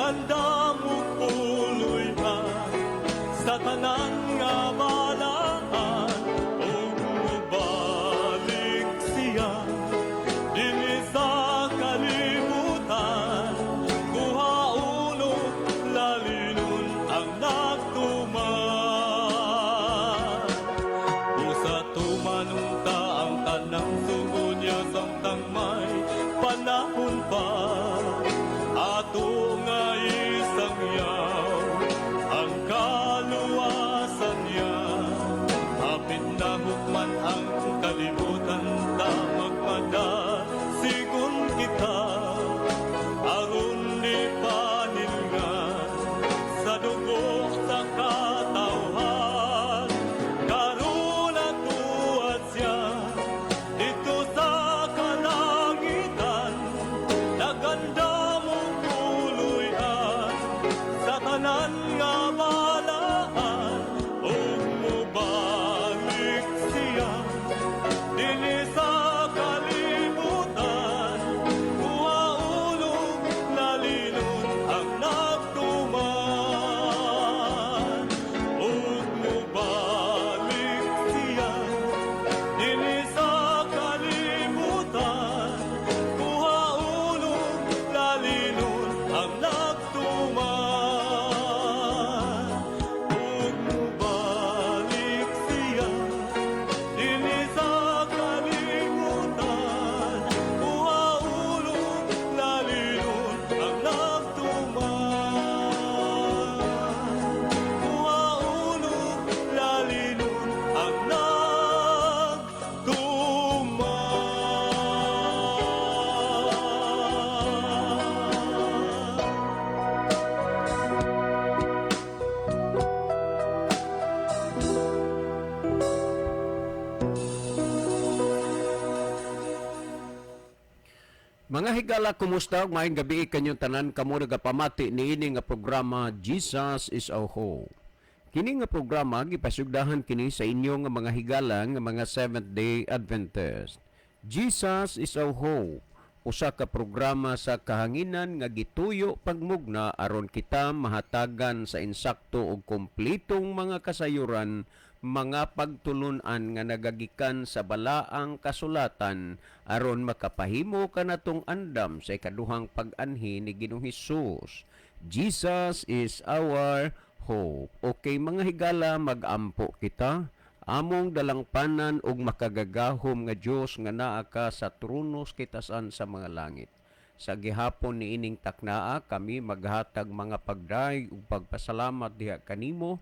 naganda mo puloy ha sa tanan nga balaan ug mubalik siya dinhi sa kalibutan kuhauno lalinon ang nagtuman usa tumanunta ang tanang sugo niya samtang may panahon pa ato nga isang yaw ang kaluwasan niya hapit na hukman ang kalibutan ta magpadasigon kita aron di panilngan sa dugo sa katawhan karon atuad siya dito sa kalangitan naganda mo puloy-an sa tanan nga balaan ug mubalik siya dinhi sa kalibutan kuhaulog lalinon ang nagtuman ug mubalik siya dinhi sa kalibutan kuhaulog lalinon ang nagtuman ug mubalik siya dinhi sa kalibutan kuhaulog lalinon ang nagtuman kuhaulog lalinon ang nagtuman. Mga higala, kumusta? Maayong gabi kanyong tanan kamo nagapamati niini nga programa Jesus is our Hope. Kini nga programa gipasugdahan kini sa inyo nga mga higala nga mga Seventh-day Adventist. Jesus is our Hope. Usa ka programa sa kahanginan nga gituyo pagmugna aron kita mahatagan sa insakto ug kompletong mga kasayuran mga pagtulunan nga nagagikan sa balaang kasulatan aron makapahimo kanatong andam sa ikaduhang pag-anhi ni Ginoong Hesus. Jesus is our hope. Okay mga higala, mag-ampo kita. Among dalangpanan og makagagahom nga Dios nga naa ka sa tronos kitasan sa mga langit. Sa gihapon ni ining taknaa kami maghatag mga pagday ug pagpasalamat diha kanimo.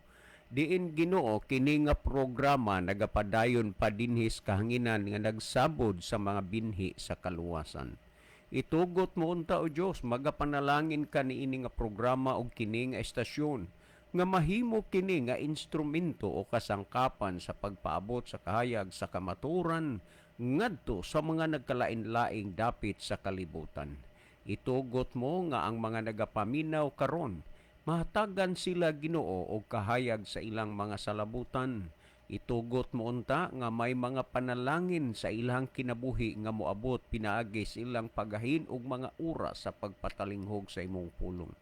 Diin Ginoo kini nga programa nagapadayon pa dinhis kahanginan nga nagsabod sa mga binhi sa kaluwasan. Itugot mo unta o Dios, magapanalangin ka niini nga programa og kini nga estasyon nga mahimo kini nga instrumento o kasangkapan sa pagpaabot sa kahayag sa kamaturan ngadto sa mga nagkalain-laing dapit sa kalibutan. Itugot mo nga ang mga nagapaminaw karon mahatagan sila Ginoo og kahayag sa ilang mga salabutan. Itugot mo unta nga may mga panalangin sa ilang kinabuhi nga moabot pinaagi sa ilang pagahin og mga oras sa pagpatalinghog sa imong pulong.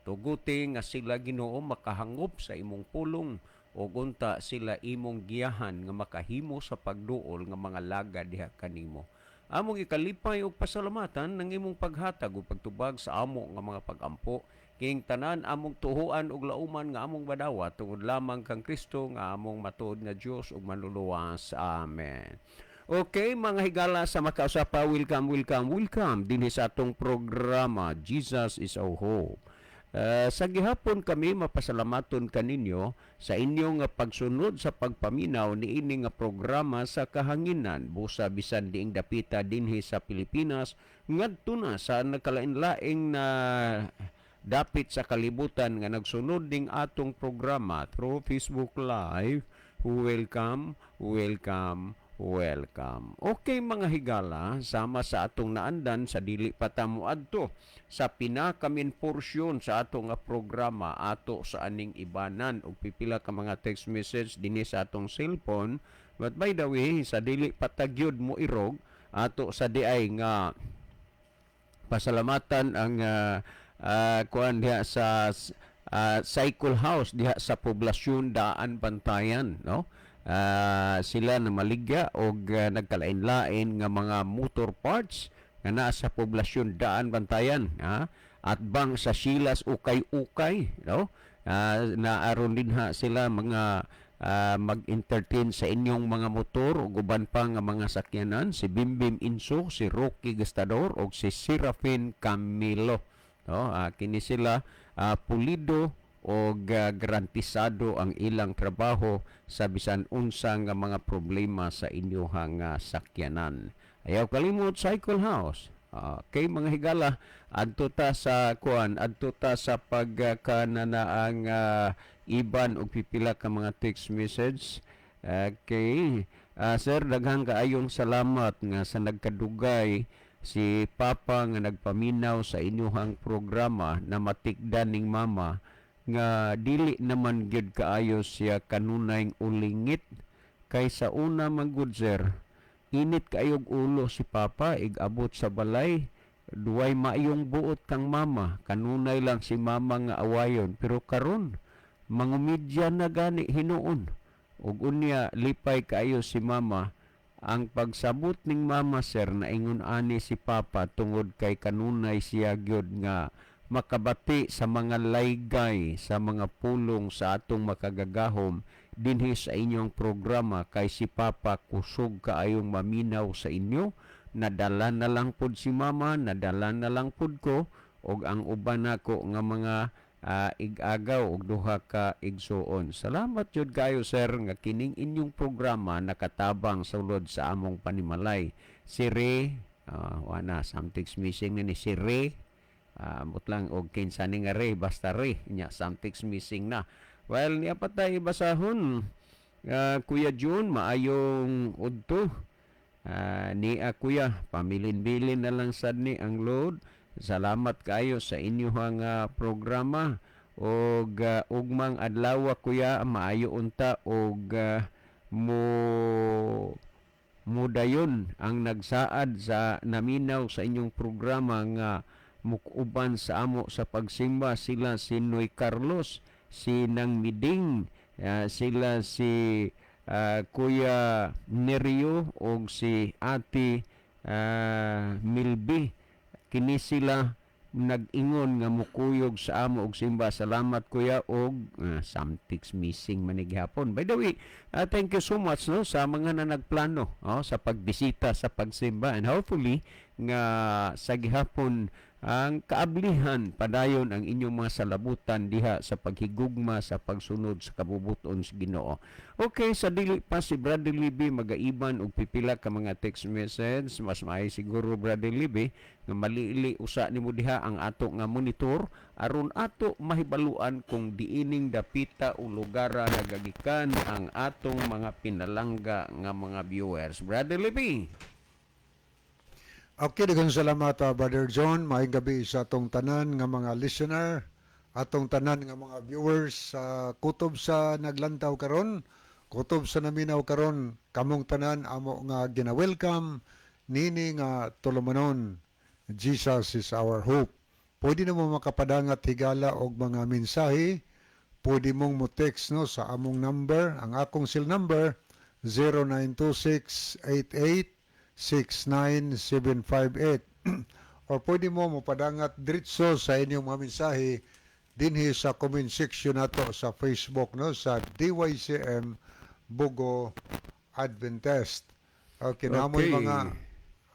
Tuguti nga sila Ginoo makahangop sa imong pulong ug unta sila imong giyahan nga makahimo sa pagduol nga mga laga diha kanimo. Among ikalipay og pasalamatan ng imong paghatag ug pagtubag sa amo nga mga pagampo king tanan among tuhuan ug lauman nga among badawa tungod lamang kang Kristo nga among matuod nga Dios ug manluluwas. Amen. Okay, mga higala sa makausapa, welcome dinhi sa atong programa Jesus is our Hope. Sa gihapon kami mapasalamaton kaninyo sa inyong pagsunod sa pagpaminaw ni ini nga programa sa kahanginan busa bisan diing dapita dinhi sa Pilipinas ngadto na sa nagkalain-laing na dapit sa kalibutan nga nagsunod ding atong programa through Facebook Live. Welcome. Okay mga higala, sama sa atong naandan sa dili patamo adto sa pinakamin porsyon sa atong programa ato sa aning ibanan og pipila ka mga text message dinhi sa atong cellphone. But by the way, sa dili patagyod mo irog ato sa diay nga pasalamatan ang kuan diha sa Cycle House diha sa poblasyon Daan Bantayan, no? Sila na maligya og nagkalain-lain nga mga motor parts nga naa sa poblasyon Daan Bantayan, at bang sa Silas Ukay-Ukay, no? Naaron din ha sila mga mag-entertain sa inyong mga motor ug uban pa nga mga sakyanan, si Bimbim Inso, si Rocky Gastador ug si Serafin Camilo, no? Kini sila pulido o garantisado ang ilang trabaho sa bisan unsa nga mga problema sa inyohang sakyanan. Ayaw kalimot Cycle House. Kay mga higala, adto ta sa pagkananaang iban og pipila ka mga text message. Kay sir, daghang kaayong salamat nga sa nagkadugay si Papa nga nagpaminaw sa inyong programa na matikdan ning mama nga dili naman gyud kaayo siya kanunay ulingit kay sa una man gud sir, init kaayog ulo si Papa abot sa balay, duway maayong buot kang mama, kanunay lang si mama nga awayon, pero karon mangumidya na gani hinuon ug unya lipay kaayo si mama. Ang pagsabot ning mama sir na ingon ani si Papa tungod kay kanunay siya gyud nga makabati sa mga laygay, sa mga pulong sa atong makagagahom dinhi sa inyong programa, kay si Papa kusog kaayong maminaw sa inyo. Nadala na lang pod si mama, nadala na lang pod ko og ang uban nako nga mga ig-agaw og duha ka igsuon. Salamat jud kayo sir nga kining inyong programa nakatabang sulod sa among panimalay. Si Re, wana something's missing na ni si Re. Lang og kinsa ni nga Re, basta Re nya something's missing na. Well, niya patay basahon. Kuya June, maayong udto. Ni Kuya, pamilin-bilin na lang sad ni ang load. Salamat kayo sa inyong programa og ugmang adlaw Kuya, maayo unta og mudayon ang nagsaad sa naminaw sa inyong programa nga mukuban sa amo sa pagsimba. Sila si Noy Carlos, si Nang Miding, sila si Kuya Nerio og si Ate Milby. Kini sila nag-ingon nga mukuyog sa amo og simba. Salamat Kuya og something's missing manighapon. By the way, thank you so much no sa mga na nagplano sa pagbisita sa pagsimba, and hopefully nga sa gihapon ang kaablihan padayon ang inyong mga salabutan diha sa paghigugma sa pagsunod sa kabubuton sa Ginoo. Okay, sa dili pa si Brother Libby magaiban og pipila ka mga text message, mas maayo siguro Brother Libby nga malili usa nimo diha ang ato nga monitor aron ato mahibaluan kung diining dapita o lugara nagagikan ang atong mga pinalangga nga mga viewers. Brother Libby. Okay, daghang salamat Brother John. Maayong gabi sa atong tanan nga mga listener, atong tanan nga mga viewers sa kutob sa naglantaw karon, kutob sa naminaw karon, kamong tanan amo nga gina-welcome nini nga tulumanon. Jesus is our hope. Pwede na mo makapadangat higala og mga mensahe, pwede mong mo text no sa among number, ang akong cell number 0926886958 or pwede mo mapadangat diretso sa inyong mga mensahe dinhi sa comment section nato sa Facebook no sa DYCM Bugo Adventist. Okay, namoy mga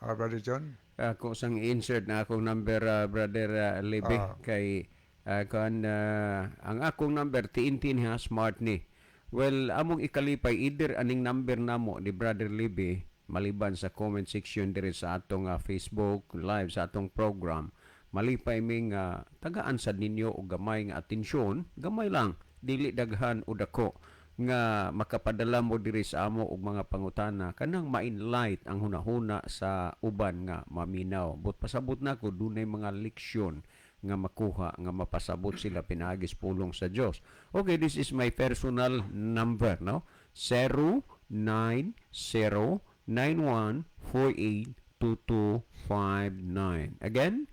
Brother John. Ako sang insert na akong number Brother Libby kay ang akong number TNT ha smart ni. Well, among ikalipay either aning number namo ni Brother Libby maliban sa comment section diri sa atong Facebook live sa atong program, malipay ming tagaan sad ninyo og gamay nga atensyon, gamay lang, dili daghan o dako nga makapadala mo diri sa amo og mga pangutana kanang ma-enlight ang hunahuna sa uban nga maminaw. But pasabot nako dunay mga leksyon nga makuha nga mapasabot sila pinagis pulong sa Dios. Okay, this is my personal number no. 09091482259. Again,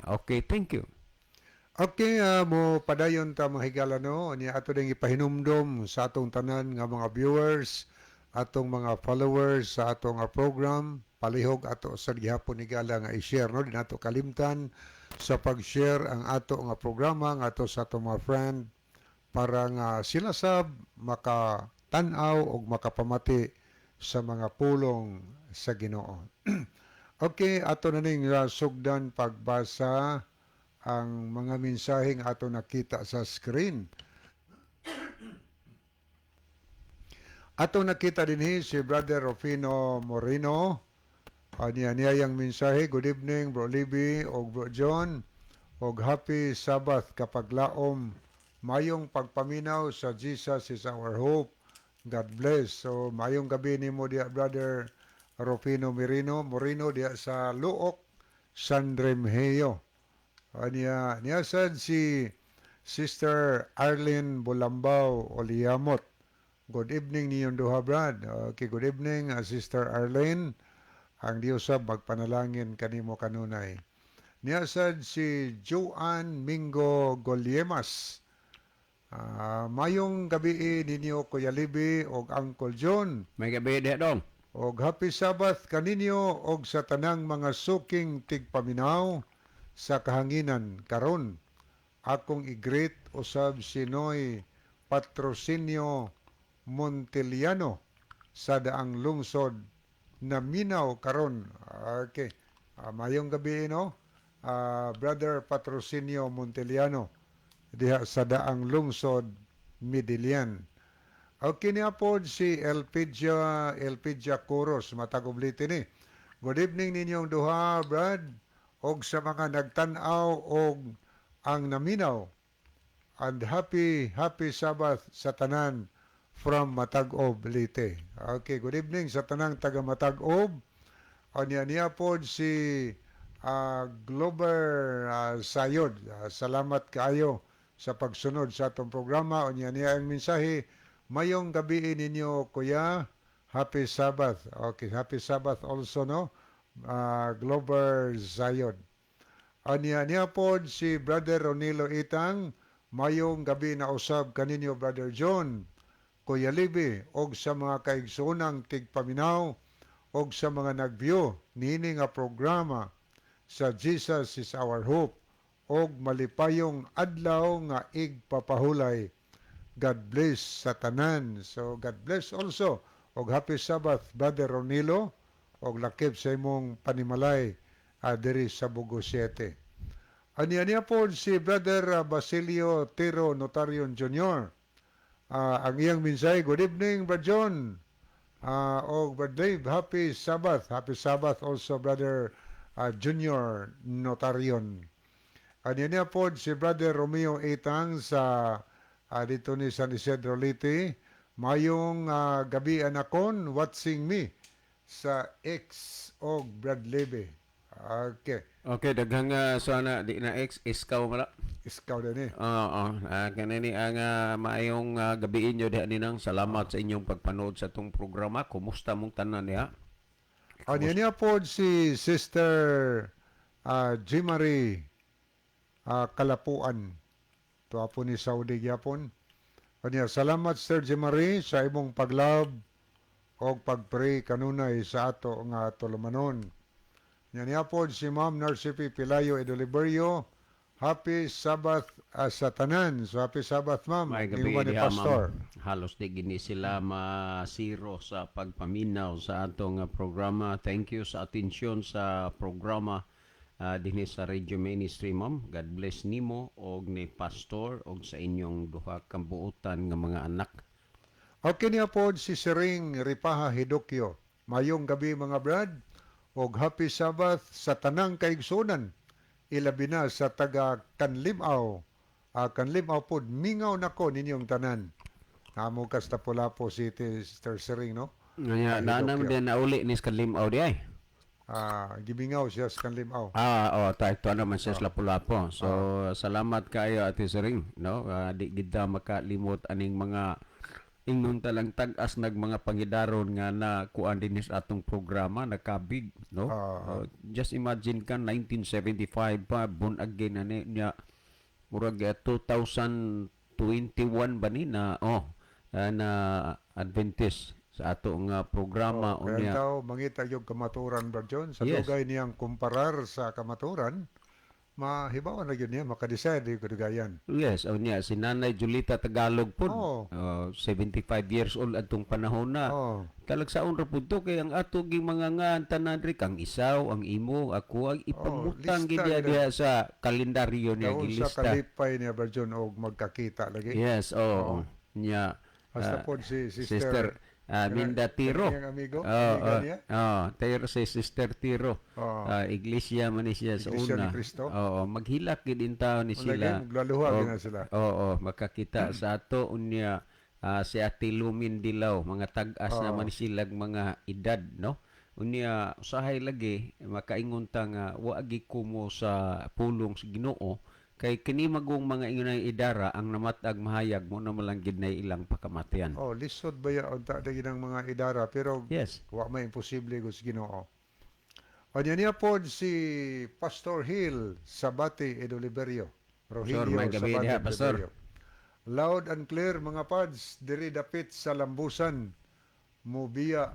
Okay, thank you. Okay, mo padayon ta mga higala no, niya ato ding ipahinumdom sa atong tanan nga mga viewers, atong mga followers sa atong program, palihog ato sa gihapon higala nga i-share no, din ato kalimtan sa pag-share ang ato nga programa nga ato sa atong mga friend para nga sila sab makatan-aw o makapamati sa mga pulong sa Ginoo. Okay, ato na ning sugdan pagbasa ang mga mensaheng ato nakita sa screen. Ato nakita dinhi si Brother Rufino Moreno. Niyayang mensahe, good evening Bro Libby o Bro John. Og happy Sabbath kapag laom. Mayong pagpaminaw sa Jesus is our hope. God bless. So mayong gabi nimo diya Brother Rufino Moreno diya sa Luok, San Remigio. Niya sad si Sister Arlene Bulambao Oliamot. Good evening niyong duha, Brad. Okay, good evening, Sister Arlene. Ang Diyos sab magpanalangin kanimo kanunay. Niya sad si Joan Mingo Goliemas. Mayong gabi ninyo Kuya Libby o Uncle John. May gabi diha dong. Og happy Sabbath kaninyo og sa tanang mga suking tigpaminaw sa kahanginan karon. Akong i-greet usab si Noy Patrocinio Monteliano sa daang lungsod na minaw karon. Okay. Mayong gabi no. Brother Patrocinio Monteliano diha sa daang lungsod Midilian. Okay niya po si Elpidia Coros matagubliti ni. Good evening ninyong duha, Brad. Og sa mga nagtan-aw og ang naminaw. And happy Sabbath sa tanan from Matag-Ob, Leyte. Okay, good evening sa tanang taga Matag-Ob. Niya po si Glover Sayod. Salamat kaayo sa pagsunod sa atong programa. Niya ang mensahe, mayong gabi ninyo, Kuya. Happy Sabbath. Okay, happy Sabbath also, no? Glover Zayod. Niya po si Brother Ronilo Itang, mayong gabi na usab kaninyo Brother John, Kuya Libby, og sa mga kaigsoonang tigpaminaw, og sa mga nagview, nini nga programa sa Jesus is our hope, og malipayong adlaw nga igpapahulay. God bless sa tanan. So God bless also. Og happy Sabbath Brother Ronilo, og lakip sa imong panimalay diri sa Bugo 7. Niya po si Brother Basilio Tiro Notarion Jr. Ang iyang minsay, good evening Brother John. Og Brother Dave, happy Sabbath. Happy Sabbath also Brother Junior Notarion. Niya po si Brother Romeo Itang sa dito ni San Isidro Leyte. Mayong gabi anakon, watching me sa X o Brad Lebe. Okay. Okay, daghang sana di na iskaw mala. Iskaw din eh. Oo, kanini ang maayong gabi inyo diha ninang. Salamat sa inyong pagpanood sa itong programa. Kumusta mong tanan niya? Niya po si Sister Jimari Kalapuan. Ito po ni Saudi Yapon. Salamat Sir Jimari sa imong paglab o pagpray kanunay sa ato nga tulumanon. Niya po si Ma'am Narcipi Pilayo Edoliberio. Happy Sabbath sa tanan. So happy Sabbath Ma'am. May gabi Iwan ni diha, Pastor. ma'am. Halos di gini sila masiro sa pagpaminaw sa atong programa. Thank you sa atensyon sa programa dinhi sa Radio Ministry, ma'am. God bless nimo og ni Pastor og sa inyong duha ka buotan nga mga anak. Okay niya po si Siring Ripaha Hidokyo. Mayong gabi mga brad. Og happy Sabbath sa tanang kaigsunan. Ilabi na sa taga Kanlimaw. Kanlimaw po, mingaw na ko ninyong tanan. Namo kasta Lapu City, Sister Siring, no? Nga naanam din na uli ni Kanlimaw di ay. Gibingaw siya sa Kanlimaw. Ito naman siya sa Lapu-Lapu. So, salamat kayo Ate Siring, no? Di kita makalimot aning mga Ingon talang tag-as nag mga pangidaron nga na kuan din sa atong programa nakabig, no? Just imagine ka 1975 pa bunag na niya murag 2021 ba ni na na Adventist sa ato nga programa Kaya unya. daw, mangita yung kamaturan, Brad John. Sa Yes. dugay niyang kumparar sa kamaturan, mahibawan na yun niya, makadecide yung kadugayan. Yes, unya si Nanay Julita Tagalog pod. Oo. 75 years old atong panahon na. Oh, Kalagsaon ra pud to kay ang ato ging mga nga tanan ri kang isaw, ang imo, ako ang ipamutang lista gid gid. diha sa kalendaryo niya daon sa gilista. kalipay niya, Brad John, o magkakita lagi. Yes, oo. Nya Basta po si Sister Minda Tiro. Kanyang amigo, Oo, amiga niya. Tiro si Sister Tiro. Oo. Iglesia man ni siya sa Iglesia ni una. Cristo. Oo, maghilak gid in taon ni sila. Maglaluha Og- gina sila. Oo, makakita sa ato unya si Ate Lumin Dilaw, mga tag-as naman silang mga edad, no? Unya usahay lagi makaingon ta nga wa agi kumo sa pulong sa Ginoo kay kini magong mga ingon idara ang namatag mahayag mo na malanggid na ilang pakamatian. Lisod ba ya unta dagi ng mga idara, pero Yes. wa may imposible gus Ginoo. O niya po si Pastor Hill Sabati Ed Oliverio. Rogelio may gabi Sabati diha, Ed Pastor. Oliverio. Loud and clear mga pads, diri dapit sa Lambusan, Mubia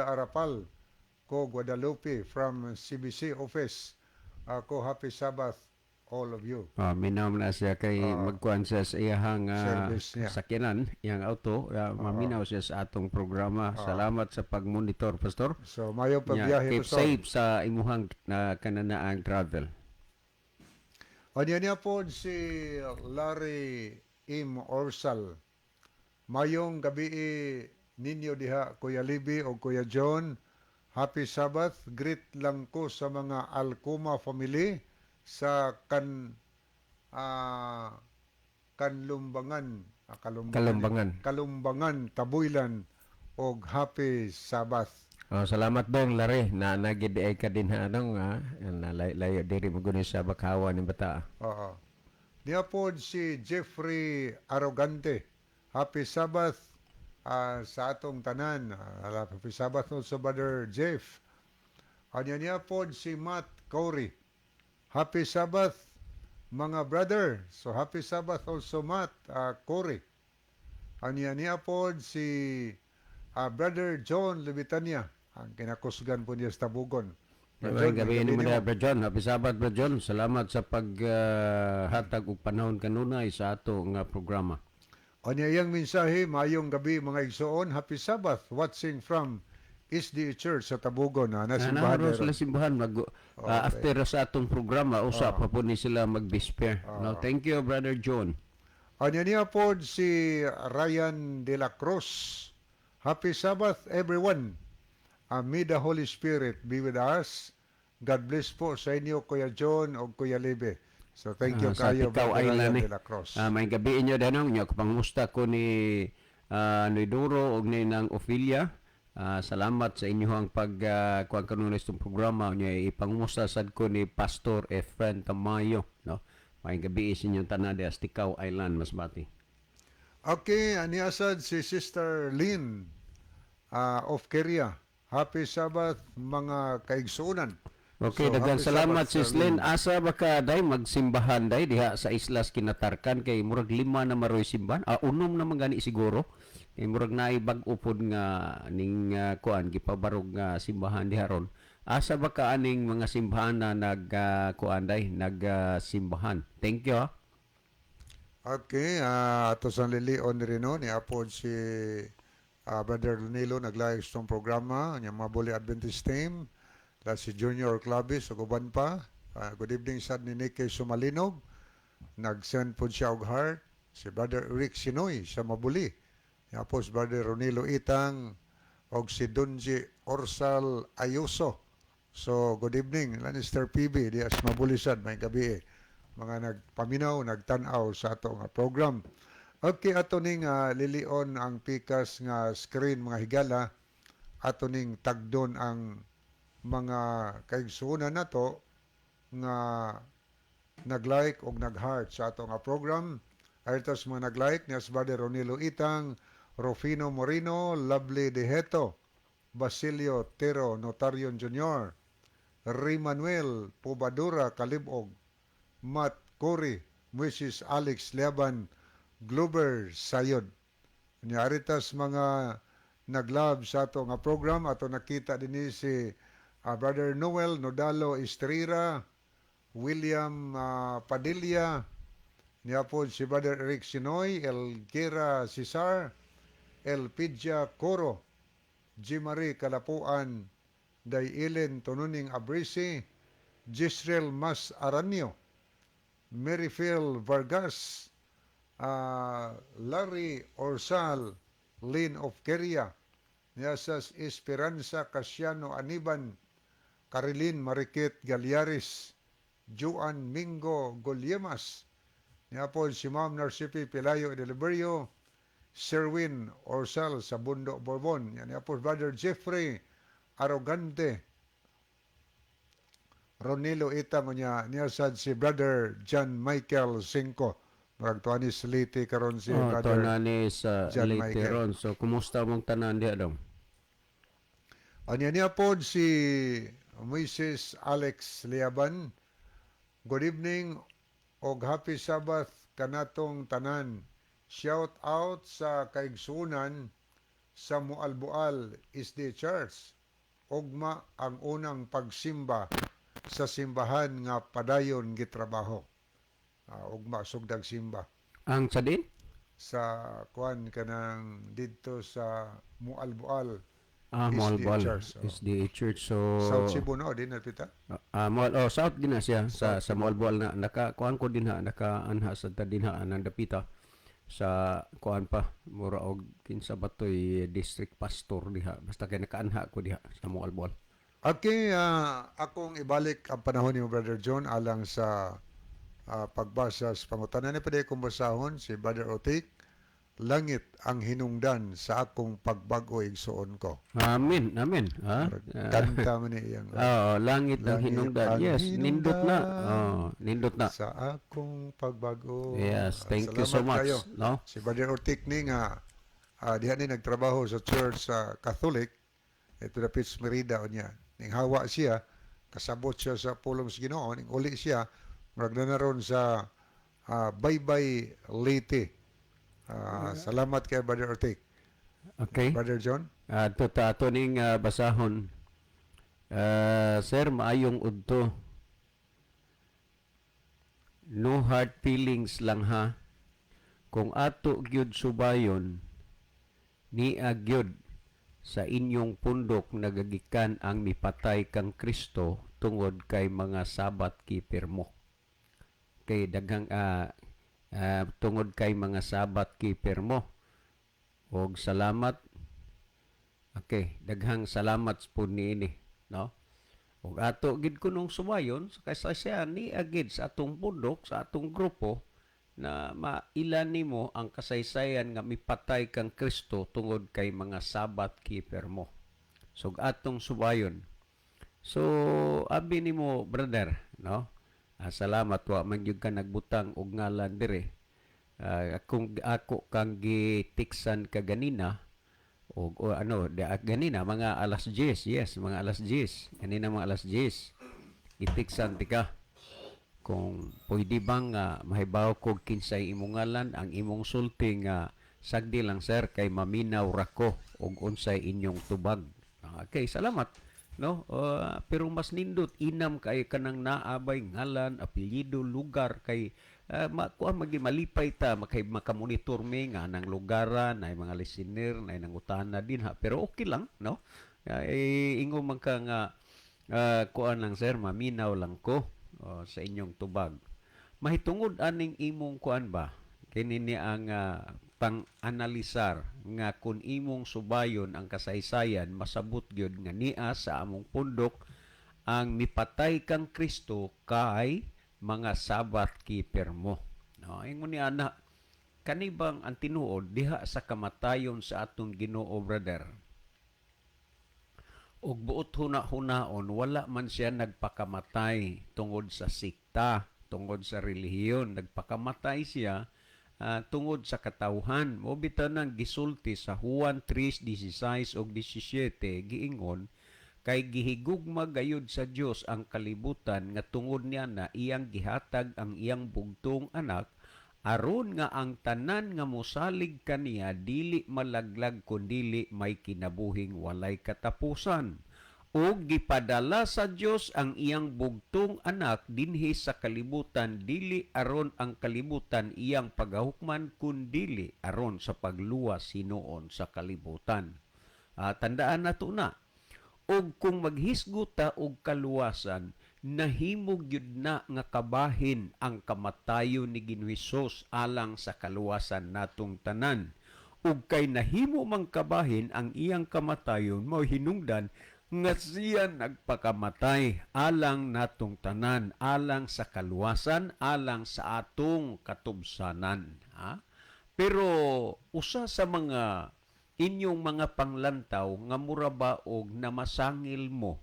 Arapal, ko Guadalupe from CBC office. Ako happy Sabbath all of you. Minaw na siya kay magkuhan siya sa iyahang Service niya. sakyanan, iyang auto. Maminaw siya sa atong programa. Salamat sa pagmonitor, Pastor. So mayo Nya, pagbiyahe keep Pastor. safe sa imuhang kananaang travel. O niya po si Larry M. Orsal. Mayong gabi ninyo diha, Kuya Libby o Kuya John. Happy Sabbath. Greet lang ko sa mga Alcuma family sa Kalumbangan, Tabuilan og Happy Sabbath. Salamat dong Lare na nagidi ay ka din ha anong layo diri maguni sa bakawan ng bata. Oo. Niya po si Jeffrey Arrogante. Happy Sabbath sa atong tanan. Happy Sabbath also, Brother Jeff. Niya po si Matt Corey. Happy Sabbath, mga brother. So, happy Sabbath also, Matt Corey. Niya po si Brother John Levitania. Ang kinakusgan po niya sa Tabugon. May gabi ni mo Brother John. Happy Sabbath, Brother John. Salamat sa paghatag og panahon kanunay sa ato nga programa. Iyang mensahe, mayong gabi mga igsoon. Happy Sabbath, watching from SDA Church sa Tabugon. Nasimbahan Naroon sila simbahan after sa atong programa usa pa po ni sila mag-despair. No, thank you Brother John. Niya po si Ryan de la Cruz. Happy Sabbath everyone. May the Holy Spirit be with us. God bless po sa inyo, Kuya John o Kuya Libe. So thank you Sa kayo, Tikaw Brother Island Ryan de la Cruz. may gabi inyo danong nya pangusta ko ni Duro og ni nang Ophelia. Salamat sa inyong kuan kanunay sa programa nya ipangumusta sad ko ni Pastor Efren Tamayo, no. May gabi sa inyong tanan sa Tikaw Island, Masbati. Okay, aniasad si Sister Lynn of Keria. Happy Sabbath mga kaigsunan. Okay, So, daghang happy salamat Sabbath, Sis Lynn. Asa ba ka day magsimbahan day diha sa Islas Kinatarkan kay murag 5 na maroy simbahan. Unom na gani siguro. Kay murag naay bag-o pod nga ning kuan gipabarog nga simbahan diha ron. Asa ba ka aning mga simbahan na kuan day simbahan. Thank you. Okay, ato sa lilion rin no, ni Apod si Brother Lunilo nag-live itong programa, niya mga Bully Adventist team, si Junior Clavis, o guban pa. Good evening sad ni Nicky Sumalinog, nag-send po siya og heart, si Brother Rick Sinoy sa Mabuli, ni Apod si Brother Ronilo Itang, og si Dunji Orsal Ayuso. So, good evening, Lannister PB, di as Mabuli sad, may gabi mga nagpaminaw, nagtanaw sa ato nga program. Okay, ato ning lilion ang pikas nga screen mga higala, ato ning tagdon ang mga kaigsunan nato nga nag-like og nag-heart sa ato nga program. Aritos mga nag-like ni Brother Ronilo Itang, Rufino Moreno, Lovely Deheto, Basilio Tero Notarion Jr., Rimanuel Pubadura Kalibog, Matt Cory, Mrs. Alex Leban, Glover Sayod. Ni aritas mga naglab sa ato nga program ato nakita dinhi si Brother Noel Nodalo Estrera, William Padilla, niya po si Brother Eric Sinoy, El Kira Cesar, El Pidja Coro, G. Marie Kalapuan, Day Ellen Tonuning Abrisi, Gisrel Mas Aranyo, Maryphil Vargas, Larry Orsal, Lynn of Keria, Yasas Esperanza Casiano Aniban, Carilin Mariket Galiaris, Juan Mingo Golyemas, niya po si Ma'am Narcipi Pelayo de Liberio, Sherwin Orsal sa Bundo Bourbon, yan niya po Brother Jeffrey Arrogante, Ronilo Itang niya sad si Brother John Michael Cinco. Maragtuan ni Sliti karon si Brother Tonani sa John later Michael. on. So, kumusta mong tanan diha dong? Niya po si Mrs. Alex Liaban. Good evening og happy Sabbath kanatong tanan. Shout out sa kaigsunan sa Mualbual SD Church. Ugma ang unang pagsimba sa simbahan nga padayon gitrabaho. Ugma sugdag simba Ang sadin? sa kuan kanang didto sa Mualbual Malbal. Church. SDA Church. So, South Cebu no din napita. South din na siya sa South Malbal na naka-kuan ko din ha, naka-anha sa din ha, nang dapita sa kuan pa, mura og kinsa batoy district pastor diha. Basta kay naka-anha ko diha sa Malbal. Okay, akong ibalik ang panahon ni Brother John alang sa pagbasa sa pangutanan ni pwede kong basahon si Brother Otik, langit ang hinungdan sa akong pagbago igsuon ko. Amen, amen. Ha? Kanta man iyang Langit ang Langit hinungdan. ang Yes, nindot na. hinungdan. Nindot na. sa akong pagbago. Yes, thank you so Salamat much. kayo. No? Si Brother Otik ni nga diha ni nagtrabaho sa church sa Catholic, ito na Pitts Merida niya. Ning hawa siya, kasabot siya sa pulong sa Ginoo, ning uli siya magna ron sa Baybay Leyte. Salamat kay Brother Ortiz. Okay. Brother John? Ato ning basahon. Sir, maayong udto. No hard feelings lang ha. Kung ato gyud subayon, ni gyud sa inyong pundok nagagikan ang mipatay kang Kristo tungod kay mga sabat keeper mo. Kay daghang tungod kay mga sabat keeper mo. Og salamat. Okay, daghang salamat po niini, no? Og ato gid kunong sumayon kaysa siya ni agid sa atong pundok, sa atong grupo na mailan nimo ang kasaysayan nga mipatay kang Kristo tungod kay mga sabat keeper mo. So atong subayon. So abi nimo brother, no? Salamat wa man gyud ka nagbutang og ngalan dire. Ako kang gitiksan ka ganina o ganina mga alas 10, yes, mga alas 10. Ganina mga alas 10. Gitiksan tika. Kung pwede bang mahibaw ko kinsay imong ngalan, ang imong sulti nga sagdi lang sir kay maminaw rako og unsay inyong tubag. Okay, salamat. No, pero mas nindot inam kay kanang naabay ngalan, apelyido, lugar kay kuan malipay ta makamonitor mi nga nang lugaran ay mga listener na nangutana din ha, pero okay lang, no? Ingo man ka nga kuan lang sir, maminaw lang ko sa inyong tubag. Mahitungod aning imong kuan ba kini ni ang pang-analisar nga kung imong subayon ang kasaysayan masabot gyud nga niya sa among pundok ang mipatay kang Kristo kay mga sabat keeper mo. No, ingon ni ana kanibang ang tinuod diha sa kamatayon sa atong Ginoo brother. Og buot huna-hunaon wala man siya nagpakamatay tungod sa sikta, tungod sa relihiyon, nagpakamatay siya tungod sa katawhan. Mo bitaw nang gisulti sa Juan 3:16 ug 17 giingon kay gihigugma gayud sa Dios ang kalibutan nga tungod niya na iyang gihatag ang iyang bugtong anak aron nga ang tanan nga mosalig kaniya dili malaglag kundili may kinabuhing walay katapusan. O gipadala sa Dios ang iyang bugtong anak dinhi sa kalibutan dili aron ang kalibutan iyang pagahukman kundili aron sa pagluwas hinuon sa kalibutan. Tandaan nato na, og kung maghisguta og kaluwasan, nahimog yun na nga kabahin ang kamatayon ni Ginoong Hesus alang sa kaluwasan natong tanan. Ug kay nahimo mang kabahin ang iyang kamatayon, mao hinungdan nga siya nagpakamatay alang natong tanan, alang sa kaluwasan, alang sa atong katubsanan. Pero usa sa mga inyong mga panglantaw nga mura ba og namasangil mo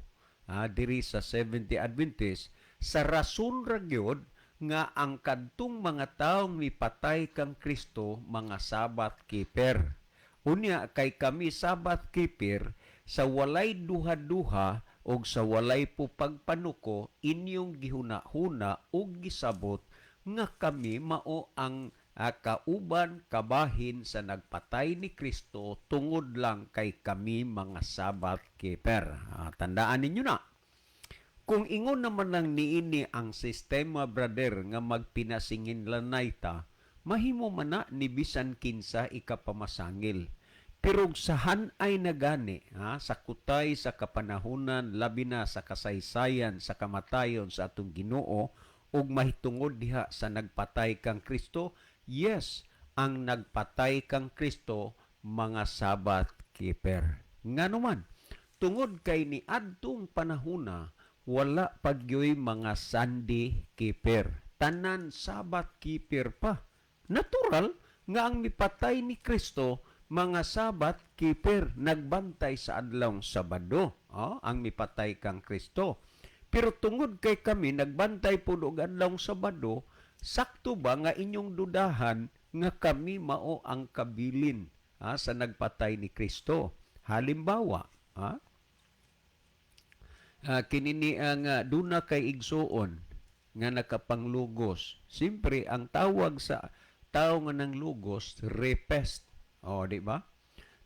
diri sa Seventh-day Adventist sa rason ra gyud nga ang kadtong mga taong mipatay kang Kristo mga Sabbath keeper. Unya kay kami Sabbath keeper sa walay duha-duha og sa walay pagpanuko inyong gihuna-huna og gisabot nga kami mao ang kauban kabahin sa nagpatay ni Kristo tungod lang kay kami mga Sabbath keeper. Tandaan ninyo na. Kung ingon naman lang niini ang sistema, brother, nga magpinasingin lanay ta, mahimo man na ni bisan kinsa ikapamasangil. Pero sahan ay nagani, sa kutay, sa kapanahunan, labi na sa kasaysayan, sa kamatayon sa atong Ginoo, ug mahitungod diha sa nagpatay kang Kristo. Yes, ang nagpatay kang Kristo mga Sabbath keeper. Nganuman, tungod kay ni adtong panahuna, wala pagyoy mga Sunday keeper. Tanan Sabbath keeper pa. Natural nga ang mipatay ni Kristo mga Sabbath keeper nagbantay sa adlawng Sabado. Ang mipatay kang Kristo. Pero tungod kay kami nagbantay pud og adlawng Sabado, sakto ba nga inyong dudahan nga kami mao ang kabilin sa nagpatay ni Kristo? Halimbawa, kinini ang duna kay igsuon nga nakapanglugos. Siyempre, ang tawag sa tao nga nang lugos, rapist. Di ba?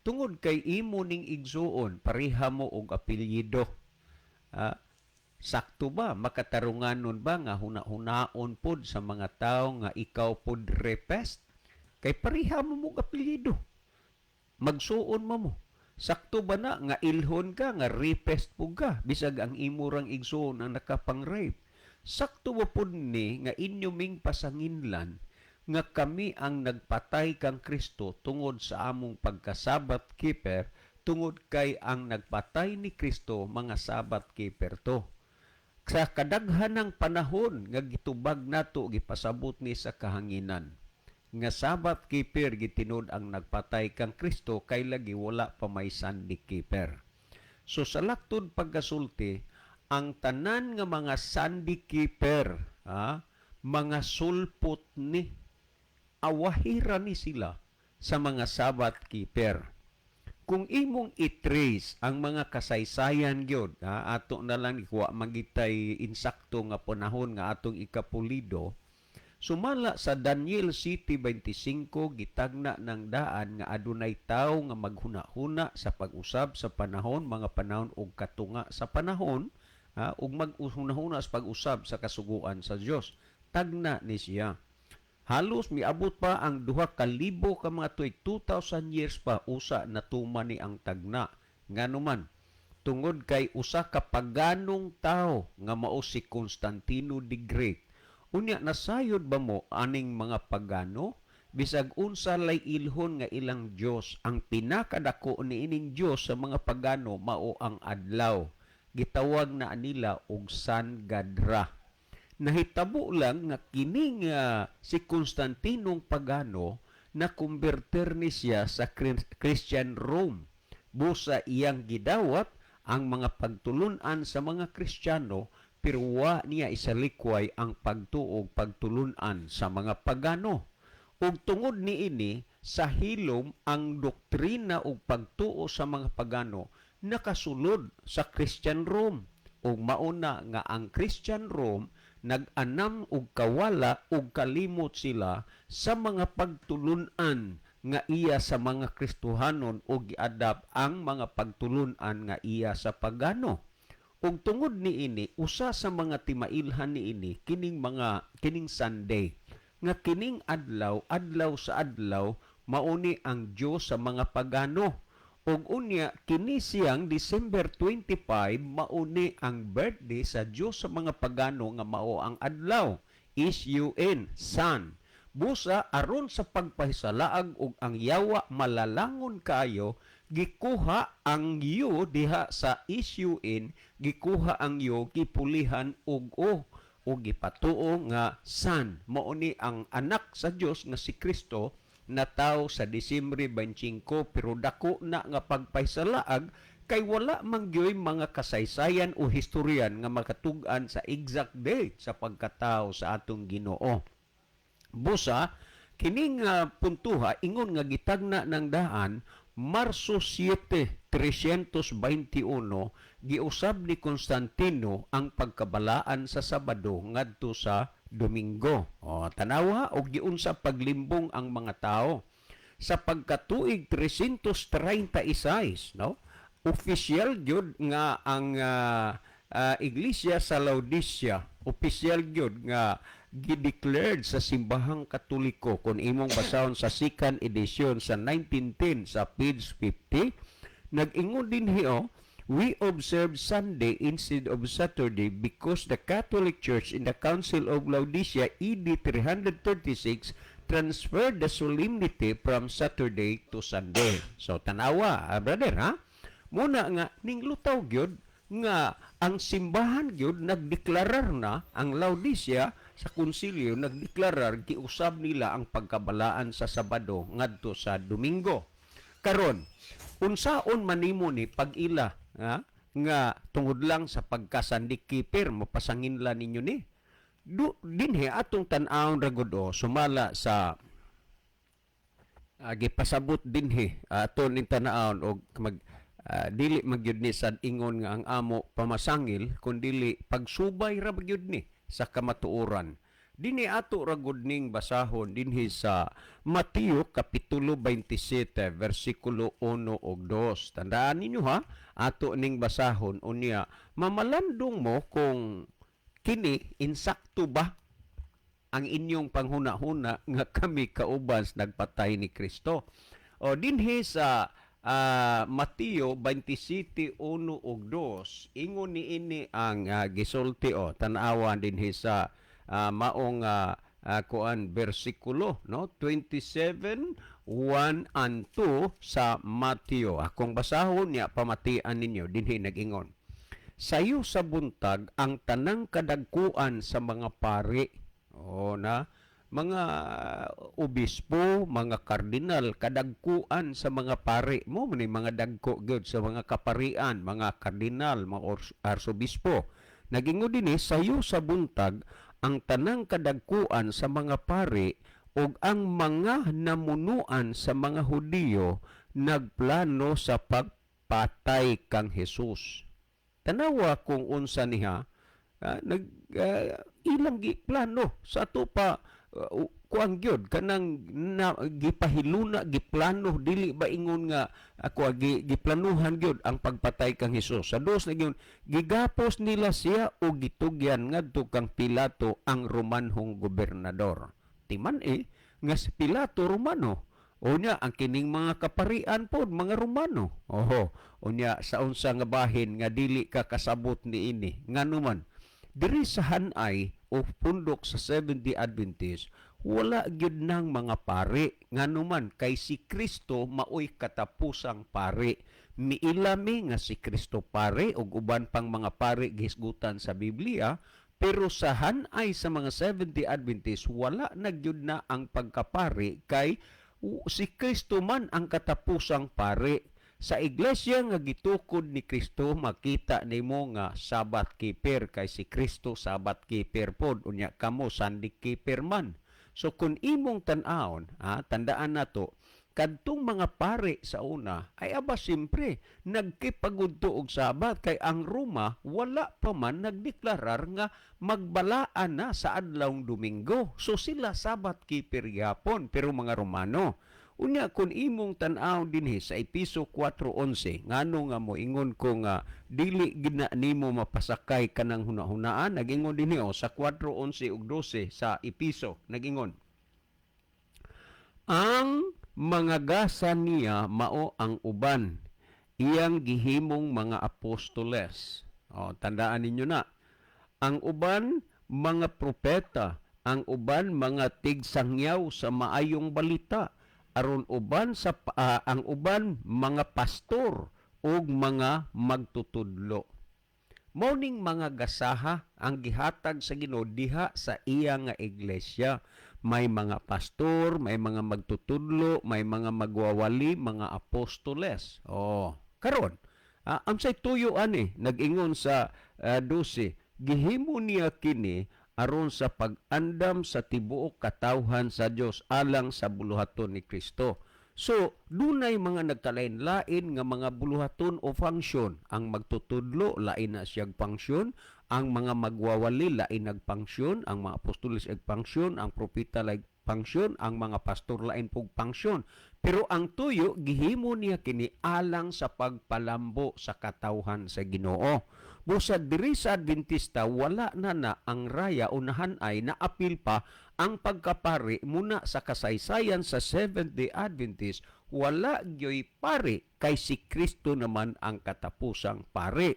Tungod kay imo ning igsuon, pareha mo og apelyido. Sakto ba? Makatarunganon ba nga huna-hunaon pod sa mga tao nga ikaw pod rapist? Kay pareha mo mong apelyido. Magsuon mo. Sakto ba na nga ilhon ka nga rapist po ka? Bisag ang imurang igsuon ang nakapang-rape. Sakto ba pod ni nga inyuming pasanginlan nga kami ang nagpatay kang Kristo tungod sa among pagka-Sabbath keeper, tungod kay ang nagpatay ni Kristo mga Sabbath keeper to. Sa kadaghan ng panahon nga gitubag nato gipasabot ni sa kahanginan nga Sabbath keeper gitinud ang nagpatay kang Kristo kay lagi wala pa may Sunday keeper. So sa laktod pagkasulti, ang tanan nga mga Sunday keeper, mga sulpot ni awahira ni sila sa mga Sabbath keeper. Kung imong i-trace ang mga kasaysayan gyud, ato na lang ikuha magitay insakto nga panahon nga atong ikapulido, sumala sa Daniel City 25 gitagna ng daan nga adunay tawo nga maghuna-huna sa pag-usab sa panahon, mga panahon og katunga sa panahon, ug maghuna-huna sa pag-usab sa kasuguan sa Dios. Tagna ni siya. Halos miabot pa ang 2,000 ka mga tuig, 2,000 years pa usa natuman ni ang tagna. Nganuman, tungod kay usa ka paganong tao nga mao si Constantino the Great. Unya nasayod ba mo aning mga pagano? Bisag unsa lay ilhon nga ilang Dios, ang pinakadako ni ining Dios sa mga pagano mao ang adlaw. Gitawag na nila og San Gadra. Nahitabo lang nga kining si Constantinong pagano na kumberter ni siya sa Christian Rome. Busa iyang gidawat ang mga pagtulunan sa mga Kristiyano, pero wa niya isalikway ang pagtuog pagtulunan sa mga pagano. ug tungod niini sa hilom ang doktrina ug pagtuo sa mga pagano nakasulod sa Christian Rome. Ug mauna nga ang Christian Rome nag-anam og kawala ug kalimot sila sa mga pagtulunan nga iya sa mga Kristohanon ug giadap ang mga pagtulunan nga iya sa pagano. Ug tungod niini usa sa mga timailhan niini kining Sunday nga kining adlaw sa adlaw mauni ang Dios sa mga pagano. Ug unya kini siyang December 25 mauni ang birthday sa Dios sa mga pagano nga mao ang adlaw Sun, Sun. Busa aron sa pagpahisalaag og ang yawa malalangon kayo, gikuha ang yu diha sa Sun, gikuha ang yu gipulihan og o gipatuo nga Sun. Mao ni ang anak sa Dios nga si Kristo na tawo sa Disyembre 25, pero dako na nga pagpahisalaag kay wala mangyoy mga kasaysayan o historian nga makatug-an sa exact date sa pagkatawo sa atong Ginoo. Busa, kining puntuha, ingon nga gitagna ng daan, Marso 7, 321, giusab ni Constantino ang pagkabalaan sa Sabado ngadto sa Domingo. O, tanawa, o giunsa paglimbong ang mga tao. Sa pagkatuig 336, no? Opisyal gyud nga ang Iglesia sa Laodicea, opisyal gyud nga gideclared sa simbahang Katoliko kung imong basahon sa second edition sa 1910 sa page 50, nag-ingon din hiyo, we observe Sunday instead of Saturday because the Catholic Church in the Council of Laodicea AD 336 transferred the solemnity from Saturday to Sunday. So tanawa, brother, ha? Muna nga ning lutaw gyud nga ang simbahan gyud nagdeklarar na ang Laodicea sa konsilyo nagdeklarar giusab nila ang pagkabalaan sa Sabado ngadto sa Domingo. Karon, unsaon manimo ni pag-ila nga tungod lang sa pagkasandikipir mapasanginla ninyo ni? Dinhi atong tan-awon ra gud sumala sa gipasabot dinhi aton ning tan-awon og dili magyud ni sad ingon nga ang amo pamasangil kundi pagsubay ra magyud ni sa kamatuoran. Dinhi ato ra gud ning basahon dinhi sa Mateo kapitulo 27 bersikulo 1 ug 2. Tandaan ninyo ha, ato ning basahon unya mamalandong mo kung kini insakto ba ang inyong panghuna-huna nga kami kaubas nagpatay ni Kristo. O dinhi sa Mateo 27:1 ug 2 ingon niini ang gisulti tan-awan dinhi sa maong kuan bersikulo no 27:1 and 2 sa Mateo. Akong basahon niya pamatian ninyo dinhi nag-ingon. Sayo sa buntag ang tanang kadagkuan sa mga pari na mga obispo, mga kardinal, kadagkuan sa mga pari mo, mga dagko gyud sa mga kaparian, mga kardinal, mga arsobispo. Nagingon dinhi sayo sa buntag ang tanang kadagkuan sa mga pari ug ang mga namunuan sa mga Hudiyo nagplano sa pagpatay kang Hesus. Tanawa kung unsa niha ilang plano sa ato pa kuang gyud kanang gipahiluna giplano dili ba ingon nga ako giplanuhan gyud ang pagpatay kang Hesus. Sa dos na gyud gigapos nila siya o gitugyan ngadto kang Pilato ang Romanhong gobernador. Timan nga si Pilato Romano. Unya ang kining mga kaparian pod mga Romano. Unya sa unsa nga bahin nga dili ka kasabot niini nganuman diri sa hanay o pundok sa Seventh-day Adventist, wala gyud nang mga pari nganuman kay si Kristo maoy katapusang pari. Miilami nga si Kristo pari ug uban pang mga pari gihisgutan sa Biblia, pero sa hanay sa mga Seventh-day Adventist wala na gyud na ang pagkapari kay si Kristo man ang katapusang pari. Sa iglesia nga gitukod ni Kristo makita nimo nga Sabbath keeper kay si Kristo Sabbath keeper pod unya kamo Sunday keeper man. So kung imong tan-awon, tandaan nato, kadtong mga pare sa una ay aba simpre nagkipagudto og Sabat kay ang Roma wala pa man nagdeklarar nga magbalaan na sa adlawng Domingo. So sila Sabat keeper gyapon pero mga Romano. Unya kung imong tan-aw dinhi sa Episo 4:11 ngano nga mo ingon ko nga dili gina nimo mapasakay kanang hunahunaan, nagingon dinhi sa 4:11 ug 12 sa Episo, nagingon ang mga gasa niya mao ang uban, iyang gihimong mga apostoles. Tandaan ninyo na, ang uban mga propeta, ang uban mga tigsangyaw sa maayong balita, aron uban ang uban mga pastor ug mga magtutudlo. Morning mga gasaha ang gihatag sa Ginoo diha sa iya nga iglesia. May mga pastor, may mga magtutudlo, may mga magwawali, mga apostoles. Karon, unsay tuyo ani nag-ingon sa 12, gihimo niya kini aron sa pag-andam sa tibuok katawhan sa Dios alang sa buluhaton ni Kristo. So, dunay mga nagkalain-lain nga mga buluhaton o function. Ang magtutudlo, lain na siyang function. Ang mga magwawali, lain nagfunction. Ang mga apostoles ag function. Ang propeta lain function. Ang mga pastor lain pog function. Pero ang tuyo, gihimo niya kini alang sa pagpalambo sa katawhan sa Ginoo. Busa diri sa Adventista, wala na ang raya unahan ay naapil pa ang pagkapari muna sa kasaysayan sa Seventh-day Adventist. Wala gyoy pari kay si Kristo naman ang katapusang pari.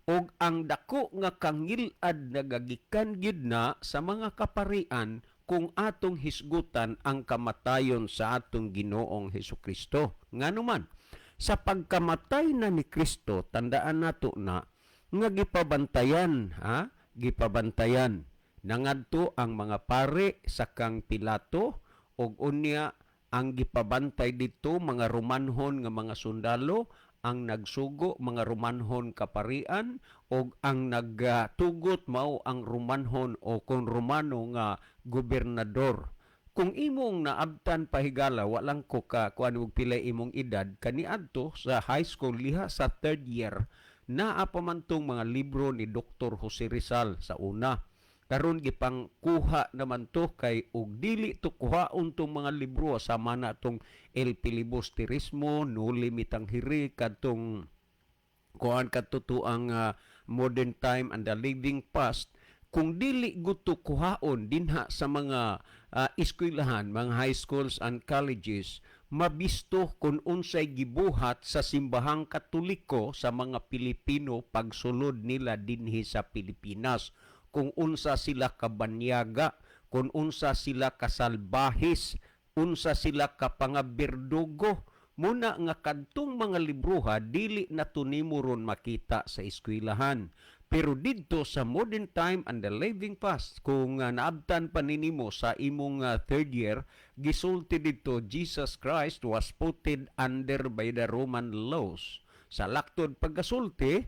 Og ang dako nga kangilad nagagikan gyud na sa mga kaparian kung atong hisgutan ang kamatayon sa atong Ginoong Hesukristo. Nganuman, sa pagkamatay na ni Kristo, tandaan nato na nga gipabantayan, gipabantayan. Nangadto ang mga pare sa kang Pilato og unya ang gipabantay dito mga Romanhon nga mga sundalo, ang nagsugo mga Romanhon kaparian og ang nagtugot mao ang Romanhon o kung Romano nga gobernador. Kung imong naabtan pahigala walang ko kuan og pilay imong edad kaniadto sa high school liha sa third year naa pa man tong mga libro ni Dr. Jose Rizal sa una. Karon gipang kuha naman to kay ug dili to kuhaon tong mga libro sama na tong El Filibusterismo, No Limitang Hiri, kadtong kuan kadto ang Modern Time and the Living Past. Kung dili gusto kuhaon dinha sa mga eskwelahan, mga high schools and colleges, mabisto kung unsay gibuhat sa simbahang Katoliko sa mga Pilipino pagsulod nila dinhi sa Pilipinas. Kung unsa sila kabanyaga, kung unsa sila kasalbahis, unsa sila kapangabirdugo. Muna nga kadtong mga libruha dili na tunimuron makita sa eskwelahan. Pero didto sa Modern Time and the Living Past, kung naabtan pa ninimo sa imong third year, gisulti didto Jesus Christ was putted under by the Roman laws. Sa laktod pagkasulti,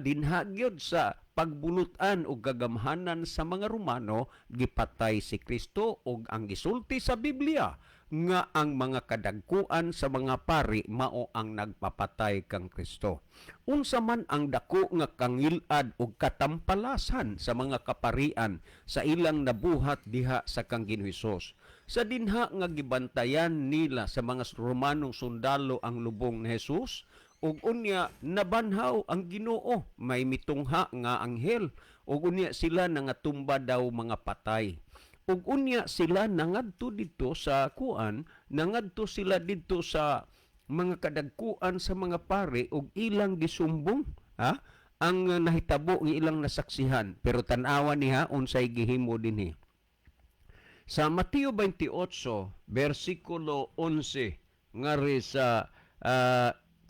dinha gyud sa pagbulutan o gagamhanan sa mga Romano, gipatay si Kristo og ang gisulti sa Biblia nga ang mga kadagkuan sa mga pari mao ang nagpapatay kang Kristo. Unsa man ang dako nga kangilad ug katampalasan sa mga kaparian sa ilang nabuhat diha sa kang Ginoo Hesus. Sa dinha nga gibantayan nila sa mga Romanong sundalo ang lubong ni Hesus, ug unya nabanhaw ang Ginoo, may mitungha nga anghel, ug unya sila nangatumba daw mga patay. Ug unya sila nangadto dito sa nangadto sila dito sa mga kadagkuan sa mga pare ug ilang gisumbong ang nahitabo ng ilang nasaksihan. Pero tan-awan niya unsay gihimo dinhi. Sa Mateo 28 versikulo 11 ngari sa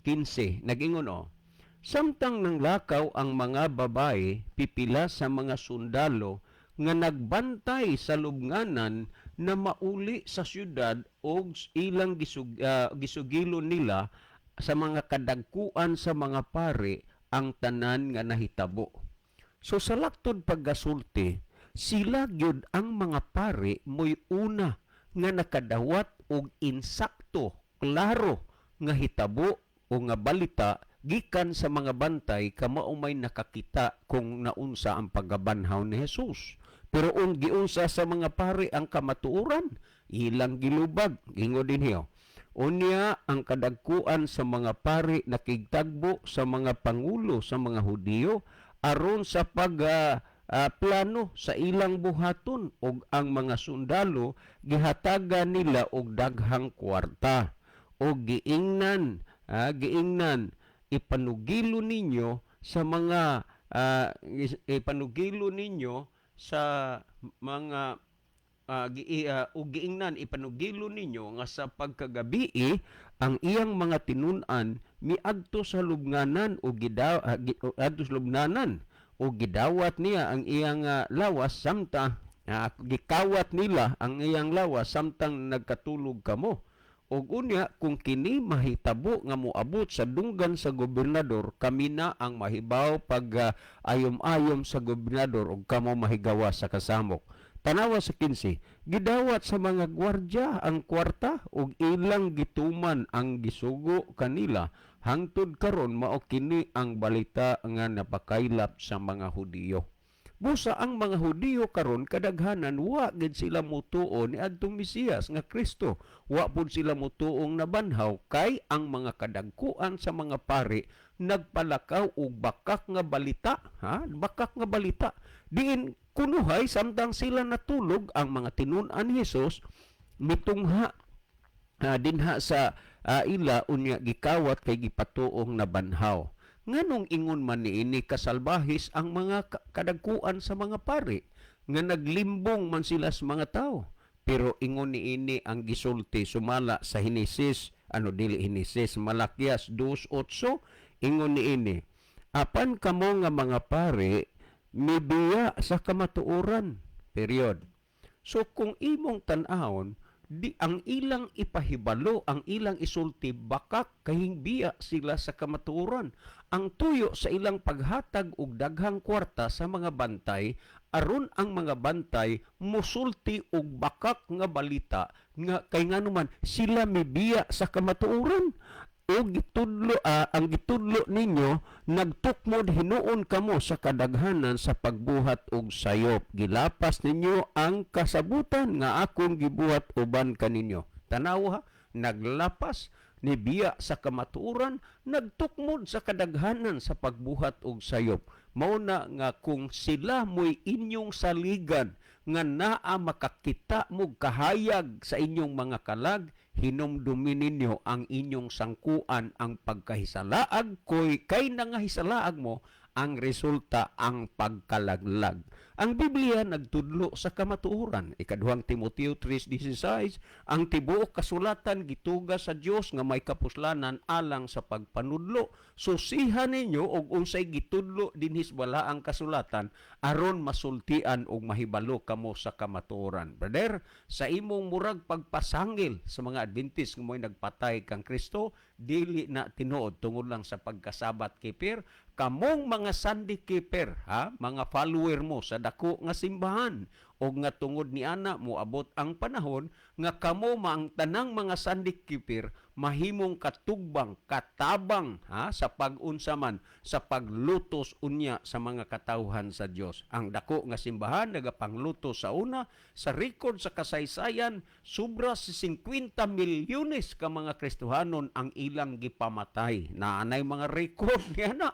15 nag-ingon samtang nanglakaw ang mga babae pipila sa mga sundalo nga nagbantay sa lubnganan na mauli sa syudad o ilang gisugilo nila sa mga kadagkuan sa mga pare ang tanan nga nahitabo. So sa laktod paggasulti, sila gyud ang mga pari mo'y una nga nakadawat og insakto, klaro nga hitabo o nga balita gikan sa mga bantay kamao may nakakita kung naunsa ang paggabanhaw ni Jesus. Pero giunsa sa mga pari ang kamatuoran, ilang gilubag, gingo din hiyo. Unya ang kadagkuan sa mga pari nakigtagbo sa mga pangulo sa mga Hudiyo aron sa plano sa ilang buhaton ug ang mga sundalo gihatagan nila og daghang kwarta og giingnan ipanugilo ninyo sa mga ipanugilo ninyo sa mga giingnan ipanugilo ninyo nga sa pagkagabi ang iyang mga tinun-an miadto sa lubnganan o adto sa lubnanan o gidawat niya ang iyang lawas samtang gikawat nila ang iyang lawas samtang nagkatulog kamo. Og unya kung kini mahitabo nga moabot sa dunggan sa gobernador, kami na ang mahibaw pag ayom-ayom sa gobernador ug kamo mahigawa sa kasamok. Tanawa sa 15, gidawat sa mga gwardya ang kwarta ug ilang gituman ang gisugo kanila. Hangtod karon mao kini ang balita nga napakaylap sa mga Hudiyo. Busa ang mga Hudiyo karon kadaghanan wa gid sila mutuo ni adtong Mesiyas nga Kristo. Wa pud sila mutuong nabanhaw kay ang mga kadagkuan sa mga pari nagpalakaw og bakak nga balita, bakak nga balita. Diin kunuhay samtang sila natulog ang mga tinun-an ni Hesus mitungha dinha sa ila unya gikawat kay gipatuong nabanhaw. Nganong ingon man niini kasalbahis ang mga kadagkuan sa mga pari nga naglimbong man sila sa mga tao. Pero ingon niini ang gisulti sumala sa Hinesis, Malakyas 2:8, ingon niini, apan kamo nga mga pari mibiya sa kamatuoran. Period. So kung imong tan-awon, di ang ilang ipahibalo, ang ilang isulti, bakak kahingbiya sila sa kamatuoran. Ang tuyo sa ilang paghatag og daghang kwarta sa mga bantay, aron ang mga bantay musulti og bakak nga balita nga kay nganuman sila mibiya sa kamatuoran. O ang gitudlo ninyo nagtukmod hinuon kamo sa kadaghanan sa pagbuhat og sayop. Gilapas ninyo ang kasabutan nga akong gibuhat uban kaninyo. Tanaw naglapas ni biya sa kamatuoran, nagtukmod sa kadaghanan sa pagbuhat og sayop. Mao na nga kung sila mo'y inyong saligan nga naa makakita mo kahayag sa inyong mga kalag, hinumdumin ninyo ang inyong sangkuan ang pagkahisalaag kay nangahisalaag mo ang resulta ang pagkalaglag. Ang Biblia nagtudlo sa kamatuoran. Ikaduhang Timoteo 3:16, ang tibuok kasulatan gituga sa Dios nga may kapuslanan alang sa pagpanudlo. Susihan ninyo og unsay gitudlo dinhis balaang kasulatan aron masultian og mahibalo kamo sa kamatuoran. Brother, sa imong murag pagpasangil sa mga Adventist nga mo'y nagpatay kang Kristo, dili na tinuod tungod lang sa pagkasabat keeper. Kamong mga Sunday keeper, mga follower mo sa dako nga simbahan, o nga tungod ni ana moabot ang panahon nga kamo ang tanang mga Sunday keeper mahimong katugbang, katabang sa pag-unsaman, sa paglutos unya sa mga katawhan sa Dios. Ang dako nga simbahan nagapanglutos sa una, sa record sa kasaysayan, sobra sa 50 milyones ka mga Kristohanon ang ilang gipamatay. Naanay mga record niya na.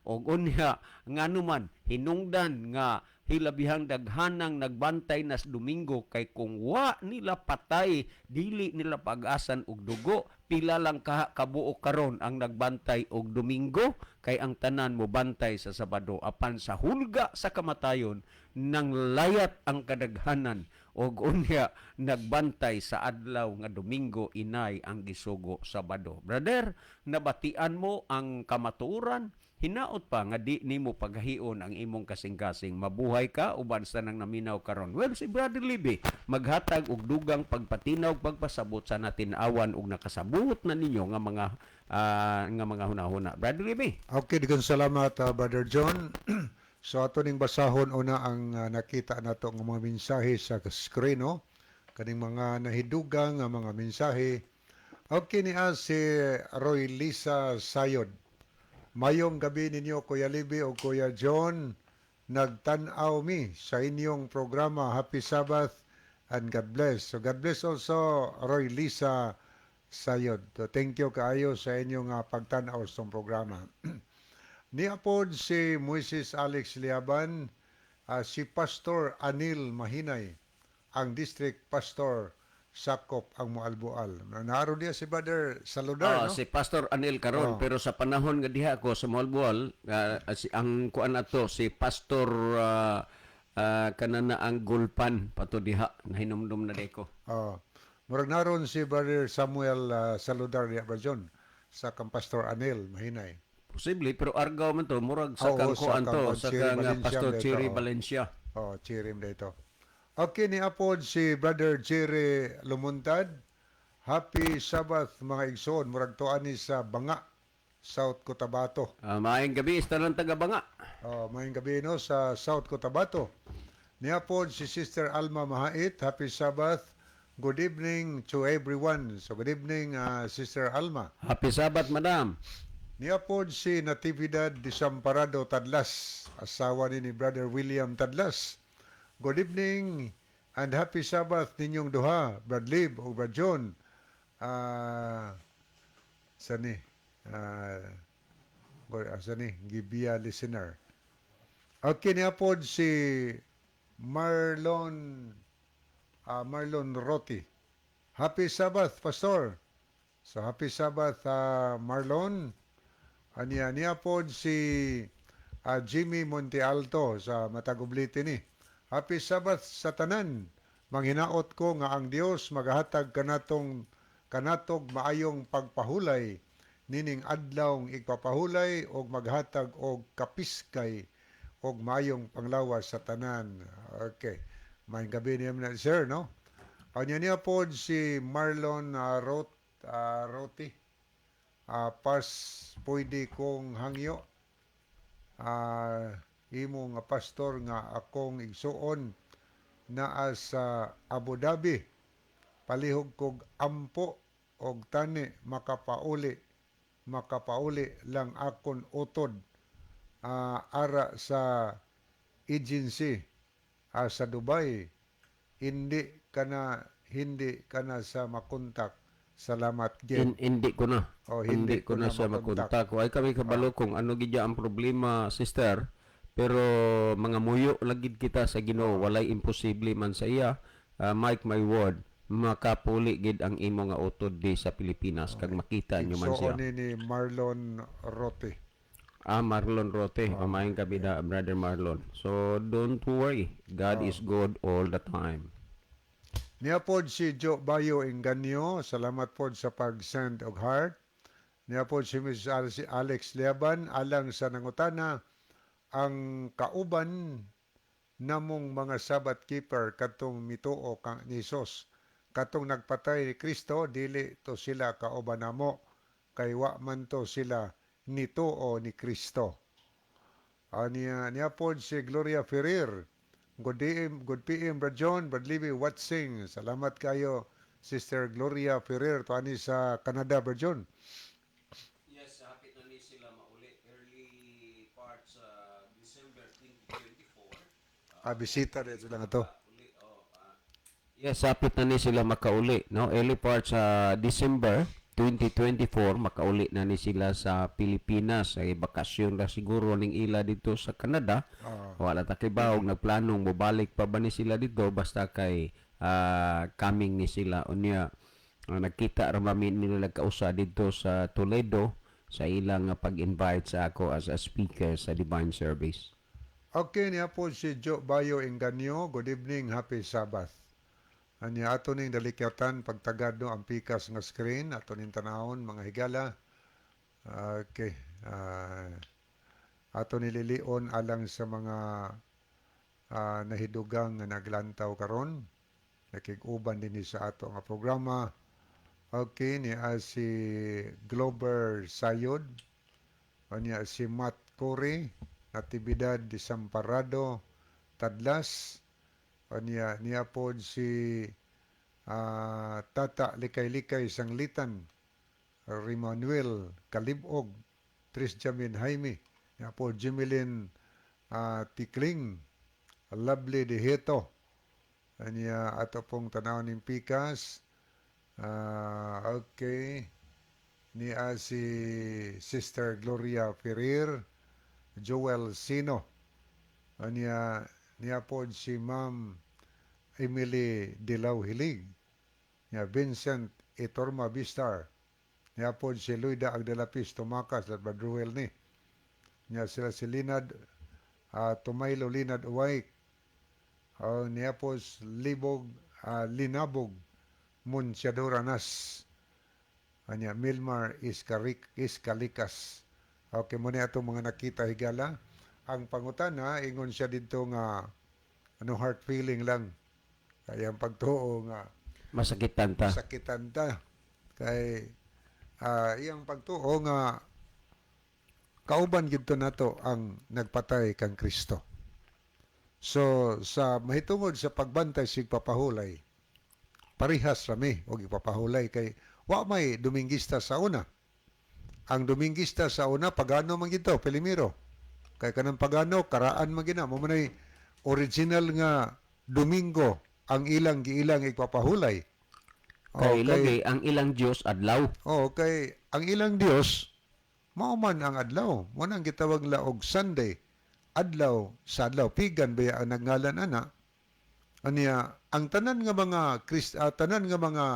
O unya nganuman hinungdan nga hilabihang daghanang nagbantay nas Domingo kay kung wa nila patay dili nila pag-asan og dugo, pila lang kabuo karon ang nagbantay og Domingo kay ang tanan mo bantay sa Sabado. Apan sa hulga sa kamatayon nang layat ang kadaghanan og unya nagbantay sa adlaw nga Domingo, inay ang gisugo Sabado. Brother, nabatian mo ang kamatuoran, hinaot pa nga di nimo paghahion ang imong kasing-kasing, mabuhay ka uban sa nang naminaw karon. Well, si Brother Libby maghatag og dugang pagpatinaw, pagpasabot sa natin awan og nakasabot na ninyo nga mga hunahuna. Brother Libby. Okay, digon salamat Brother John. So ato ning basahon una ang nakita nato nga mga mensahe sa screen, no? Kaning mga nahidugang nga mga mensahe. Okay niya si Roy Lisa Sayod. Mayong gabi ninyo Kuya Libby o Kuya John. Nagtanaw mi sa inyong programa. Happy Sabbath and God bless. So God bless also Roy Lisa Sayod. So thank you kaayo sa inyong pagtanaw sa programa. Niapod si Moises Alex Liaban, si Pastor Anil Mahinay, ang district pastor sakop ang Mualbual. Naaro diya si Brother Saludar, no? Si Pastor Anil karon, Oh. pero sa panahon nga diha ko sa Malbual, ang kuan ato si Pastor kanana ang Gulpan pato diha nahinumdum na deko. Murag naron si Brother Samuel Saludar diya Brajon sa kang Pastor Anil Mahinay. Posible pero argaw man to murag sa Oo, kang sa kuan to kang sa Chiri kang Valencia Pastor dito, Chiri oh. Valencia. Chirim dito. Okay, niapod si Brother Jerry Lumuntad. Happy Sabbath mga igsoon. Murag to ani sa Banga, South Cotabato. Maayong gabi sa tanan taga Banga. Mayong gabi no sa South Cotabato. Niapod si Sister Alma Mahait. Happy Sabbath. Good evening to everyone. So good evening Sister Alma. Happy Sabbath, madam. Niapod si Natividad Desamparado Tadlas, asawa ni Brother William Tadlas. Good evening and happy Sabbath ninyong duha, Brad Lib o Brad John. Sani? Sani? Gibia listener. Okay, niapod si Marlon Roti. Happy Sabbath, Pastor. So happy Sabbath, Marlon. Niya pod si Jimmy Montealto sa Matagubliti ni. Happy Sabbath sa tanan. Manghinaot ko nga ang Dios magahatag kanatog maayong pagpahulay nining adlaw igpapahulay og maghatag og kapiskay og maayong panglawas sa tanan. Okay. May gabi niya na sir, no? Niya pod si Marlon Roti. Pas pwede kong hangyo imo nga pastor nga akong igsuon naa sa Abu Dhabi palihog kog ampo og tani makapauli lang akon utod ara sa agency sa Dubai hindi kana sa makontak. Salamat gid. Hindi ko na. Hindi Hindi ko na siya makontak. Ay kami kabalo kung ano gidya ang problema, sister. Pero mga muyo lagid kita sa Ginoo, walay imposible man sa iya. Mike my word, makapuli gid ang imo nga utod di sa Pilipinas kag makita nyo man siya. ni Marlon Rote. Marlon Rote, mamayang gabi na, Brother Marlon. So don't worry, God is good all the time. Niya pod si Joe Bayo Inganyo, salamat pod sa pag-send og heart. Niya pod si Mrs. Alex Liaban, alang sa nangutana, ang kauban namong mga Sabbath keeper katong mituo kang ni Sos. Katong nagpatay ni Kristo, dili to sila kauban namo, kay wa man to sila nituo ni Kristo. Niya pod si Gloria Ferrer, Good PM, Brad John, Brad Libby, watching. Salamat kayo, Sister Gloria Ferrer, tuani sa Canada, Brad John. Yes, happy na ni sila mauli. Early part sa December 2024. Bisita rin sila nga to. Yes, hapit na ni sila makauli. No? Early part sa December 2024, makauli na ni sila sa Pilipinas. Ay bakasyon na siguro ning ila dito sa Canada. Wala ta kay baog nagplanong mobalik pa ba ni sila dito basta kay coming ni sila unya nagkita ra mami nila kausa dito sa Toledo sa ilang pag-invite sa ako as a speaker sa Divine Service. Okay, niya po si Joe Bayo Inganyo. Good evening, happy Sabbath. Anya ato ning dalikatan pagtagad no ang pikas nga screen ato ning tanahon mga higala. Okay. Ato nililion alang sa mga nahidugang nga naglantaw karon. Nakig-uban din sa ato nga programa. Okay, niya si Glover Sayod. Anya si Matt Corey. Natividad Desamparado Tadlas, niya pod si Tata Likay-Likay Sanglitan, Rimanuel Kalibog, Tris Jamin Jaime, niya pod Jimilin Tikling, Lovely Deheto, niya ato pong tanaw ng Pikas, okay, niya si Sister Gloria Ferrer, Joel Sino, niya pod si Ma'am Emily Dilaw Hilig, niya Vincent Itorma Bistar, niya pod si Luida Agdelapis Tumakas at Badruel ni, niya sila si Linad Tumaylo Linad Uway, niya pod Linabog Munsiadoranas, niya Milmar Iskalikas. Okay, muna itong mga nakita higala. Ang pangutana, ingon siya dito nga heart feeling lang. Kaya ang pagtuo nga Masakitan ta. sakitan ta. Kay iyang pagtuo nga kauban gito nato ang nagpatay kang Kristo. So sa mahitungod sa pagbantay sig papahulay, parihas rami og ipapahulay kay wa may Domingista sa una. Ang Domingista sa una pagano man gito, Pelimiro. Kay kanang pagano karaan man gina mo manay original nga Domingo ang ilang giilang ipapahulay. Kay lagi ang ilang Dios adlaw. Kay ang ilang Dios mao man ang adlaw. Mo nang gitawag la og Sunday. Adlaw sa adlaw pigan baya ang nagngalan ana. Aniya ang tanan nga mga tanan nga mga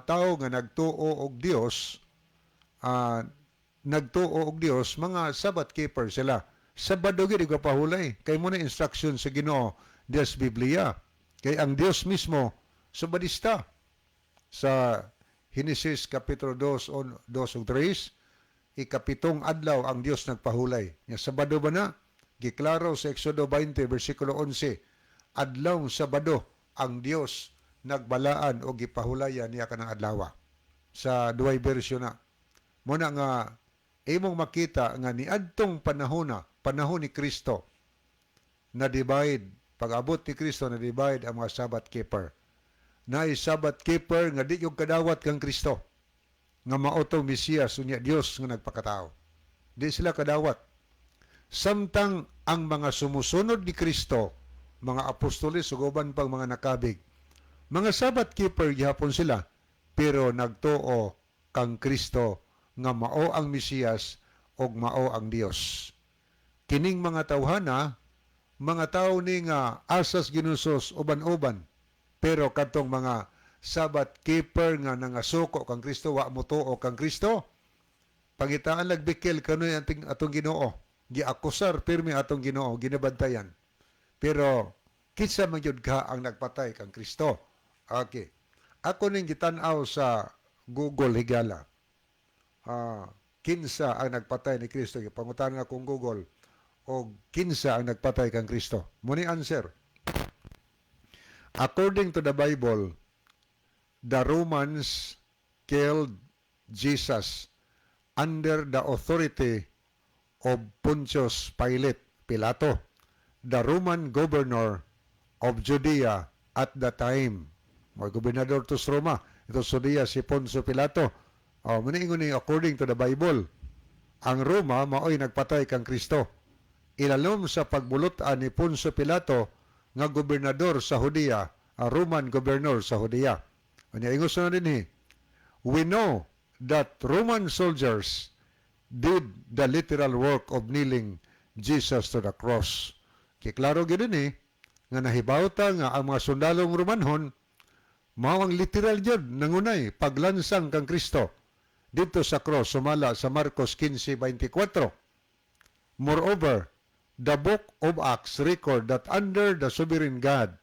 tao nga nagtuo og Dios, nagtuo og Dios, mga Sabbath keeper sila. Sabado gid pahulay kay mo na instruction sa Ginoo Dios Biblia. Kay ang Dios mismo sabadista sa Genesis kapitulo 2 ug 3, ikapitong adlaw ang Dios nagpahulay. Nya Sabado ba na? Giklaro sa Exodo 20 bersikulo 11, adlaw Sabado ang Dios nagbalaan o gipahulayan niya kanang adlaw. Sa duway bersyon na. Muna nga imong makita nga niadtong panahon ni Kristo na divide, pag-abot ni Kristo na divide ang mga Sabbath keeper. Na Sabbath keeper nga di yung kadawat kang Kristo nga maotong Mesiyas unya Dios nga nagpakatao. Di sila kadawat. Samtang ang mga sumusunod ni Kristo, mga apostoles ug uban pang mga nakabig, mga Sabbath keeper gihapon sila, pero nagtuo kang Kristo nga mao ang Mesiyas ug mao ang Dios. Kining mga tawhana, mga tao ni nga asas ginusos uban-uban, pero kadtong mga Sabbath keeper nga nangasuko kang Kristo, wa mo tuo kang Kristo, pangitaan lagbikil kanoy atong Ginoo, giakusar pirmi atong Ginoo, ginabantayan. Pero kinsa man gyud ka ang nagpatay kang Kristo? Okay. Ako ning gitan-aw sa Google higala. Kinsa ang nagpatay ni Kristo? Pangutan nga kung Google o kinsa ang nagpatay kang Kristo? Muni answer. According to the Bible, the Romans killed Jesus under the authority of Pontius Pilato, the Roman governor of Judea at the time. Mga gobernador to Roma. Ito Judea si Poncio Pilato. Maningon ni according to the Bible, ang Roma maoy nagpatay kang Kristo. Ilalom sa pagbulutan ni Poncio Pilato nga gobernador sa Judea, Roman governor sa Judea. Ano ingos na din we know that Roman soldiers did the literal work of nailing Jesus to the cross. Kiklaro gid ni nga nahibawta nga ang mga sundalong Romanhon mao ang literal jud nangunay paglansang kang Kristo dito sa cross sumala sa Marcos 15:24. Moreover, the book of Acts record that under the sovereign God,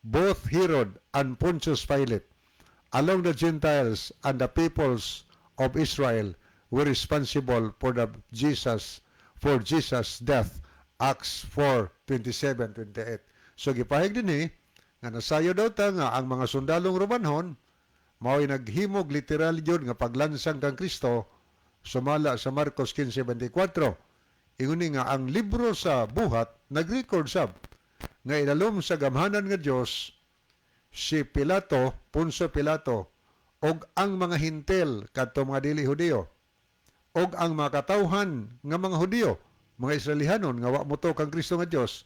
both Herod and Pontius Pilate, along the Gentiles and the peoples of Israel, were responsible for Jesus' death. Acts 4:27-28. So gipahig din nga nasayo daw ta nga ang mga sundalong Romanhon mao'y naghimog literal yun nga paglansang kang Kristo sumala sa Marcos 15:24. Inguni nga ang libro sa buhat nag-record sab nga ilalom sa gamhanan nga Dios si Pilato, Poncio Pilato, og ang mga hintel kadto mga dili Hudiyo, og ang mga katawhan nga mga Hudiyo, mga Israelihanon nga wa moto kang Kristo nga Dios,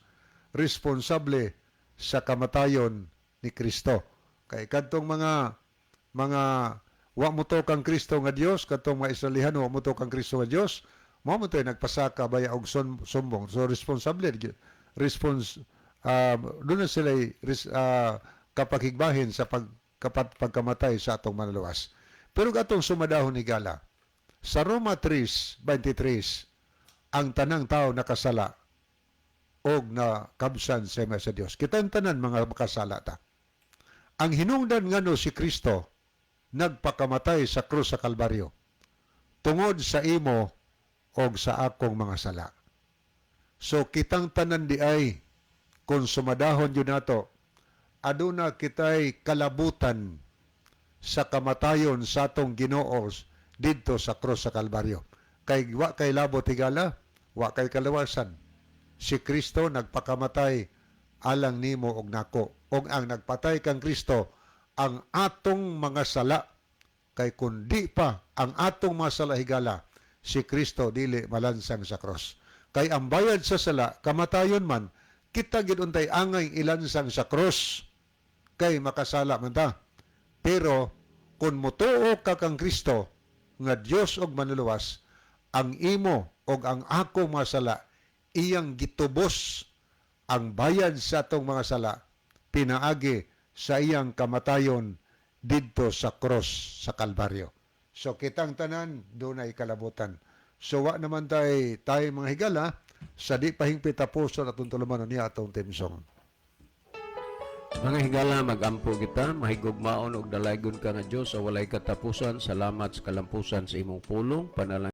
responsable sa kamatayon ni Kristo. Kay kadtong mga wa moto kang Kristo nga Dios, kadtong mga Israelihano wa moto kang Kristo nga Dios, mao mo tayo nagpasaka baya og sumbong. So responsable doon na sila kapakigbahin sa pagkamatay sa atong manluwas. Pero atong sumadahon ni Gala, sa Roma 3:23, ang tanang tao nakasala og na kabsan sa mga sa Dios. Kitang tanan mga makasala ta. Ang hinungdan ngano si Kristo nagpakamatay sa krus sa Kalbaryo tungod sa imo og sa akong mga sala. So kitang tanan di ay kung sumadahon yun nato, aduna kitay kalabutan sa kamatayon sa atong Ginoo didto sa krus sa Kalbaryo. Kay wa kay labot tigala, wa kay kalawasan. Si Kristo nagpakamatay alang nimo og nako. Og ang nagpatay kang Kristo ang atong mga sala. Kay kundi pa ang atong mga sala higala, si Kristo dili malansang sa krus. Kay ang bayad sa sala, kamatayon man, kita giduntay angay ilansang sa krus. Kay makasala man ta. Pero kung mutuo ka kang Kristo, nga Dios og manluluwas, ang imo og ang ako mga sala, iyang gitubos ang bayad sa atong mga sala, pinaagi sa iyang kamatayon didto sa cross sa Kalbaryo. So kitang tanan dunay kalabutan. So wa naman tayo mga higala sa di pahingpit tapuson atong tulumanon niya atong timsong. Mga higala, magampo kita, mahigugmaon og dalaygon ka nga Dios sa walay katapusan. Salamat sa kalampusan sa imong pulong, panalangin